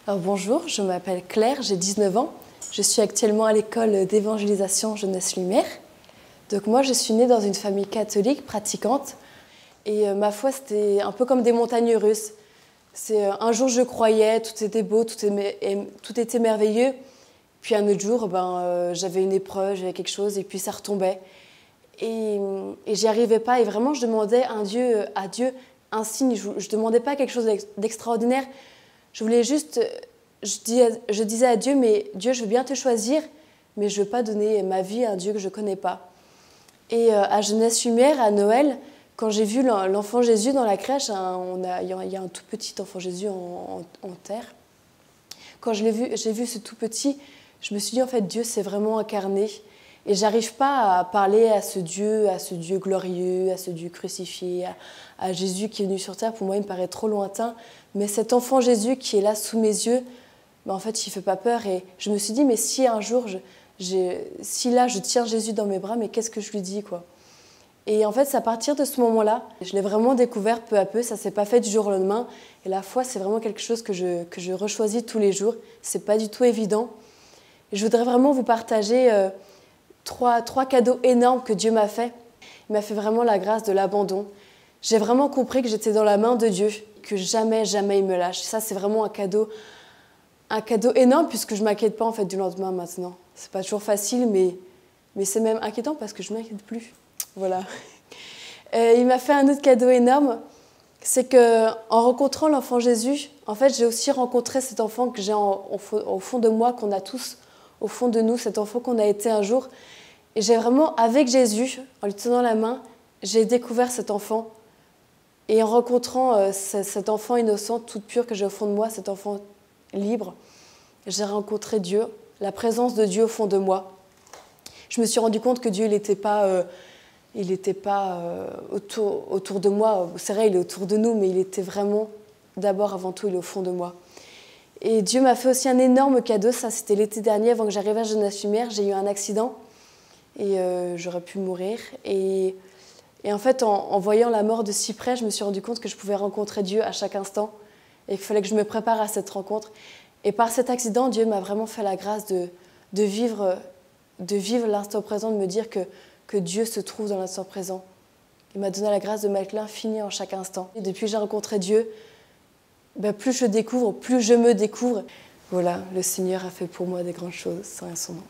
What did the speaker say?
Alors bonjour, je m'appelle Claire, j'ai 19 ans. Je suis actuellement à l'école d'évangélisation Jeunesse Lumière. Donc moi, je suis née dans une famille catholique pratiquante. Et ma foi, c'était un peu comme des montagnes russes. Un jour, je croyais, tout était beau, tout était merveilleux. Puis un autre jour, j'avais une épreuve, j'avais quelque chose, et puis ça retombait. Et j'y arrivais pas. Et vraiment, je demandais à Dieu un signe. Je ne demandais pas quelque chose d'extraordinaire. Je voulais juste, je disais à Dieu, mais Dieu, je veux bien te choisir, mais je ne veux pas donner ma vie à un Dieu que je ne connais pas. Et à Jeunesse Lumière, à Noël, quand j'ai vu l'enfant Jésus dans la crèche, il y a un tout petit enfant Jésus en terre. Quand j'ai vu ce tout petit, je me suis dit, en fait, Dieu s'est vraiment incarné. Et j'arrive pas à parler à ce Dieu glorieux, à ce Dieu crucifié, à Jésus qui est venu sur terre. Pour moi, il me paraît trop lointain. Mais cet enfant Jésus qui est là sous mes yeux, en fait, il ne fait pas peur. Et je me suis dit, mais si un jour, si là, je tiens Jésus dans mes bras, mais qu'est-ce que je lui dis, quoi? Et en fait, c'est à partir de ce moment-là, je l'ai vraiment découvert peu à peu. Ça ne s'est pas fait du jour au lendemain. Et la foi, c'est vraiment quelque chose que je rechoisis tous les jours. Ce n'est pas du tout évident. Et je voudrais vraiment vous partager trois cadeaux énormes que Dieu m'a fait. Il m'a fait vraiment la grâce de l'abandon. J'ai vraiment compris que j'étais dans la main de Dieu, que jamais, jamais il me lâche. Ça, c'est vraiment un cadeau énorme puisque je ne m'inquiète pas en fait, du lendemain maintenant. Ce n'est pas toujours facile, mais c'est même inquiétant parce que je ne m'inquiète plus. Voilà. Il m'a fait un autre cadeau énorme, c'est qu'en rencontrant l'enfant Jésus, en fait, j'ai aussi rencontré cet enfant que j'ai au fond de moi, qu'on a tous au fond de nous, cet enfant qu'on a été un jour. Et j'ai vraiment, avec Jésus, en lui tenant la main, j'ai découvert cet enfant. Et en rencontrant cet enfant innocent, toute pure que j'ai au fond de moi, cet enfant libre, j'ai rencontré Dieu, la présence de Dieu au fond de moi. Je me suis rendu compte que Dieu, il n'était pas autour de moi. C'est vrai, il est autour de nous, mais il était vraiment, d'abord, avant tout, il est au fond de moi. Et Dieu m'a fait aussi un énorme cadeau. Ça, c'était l'été dernier, avant que j'arrive à Jeunesse Lumière. J'ai eu un accident et j'aurais pu mourir. Et en fait, en voyant la mort de si près, je me suis rendu compte que je pouvais rencontrer Dieu à chaque instant et qu'il fallait que je me prépare à cette rencontre. Et par cet accident, Dieu m'a vraiment fait la grâce de vivre l'instant présent, de me dire que Dieu se trouve dans l'instant présent. Il m'a donné la grâce de mettre l'infini en chaque instant. Et depuis que j'ai rencontré Dieu, plus je découvre, plus je me découvre. Voilà, le Seigneur a fait pour moi des grandes choses, saint est son nom.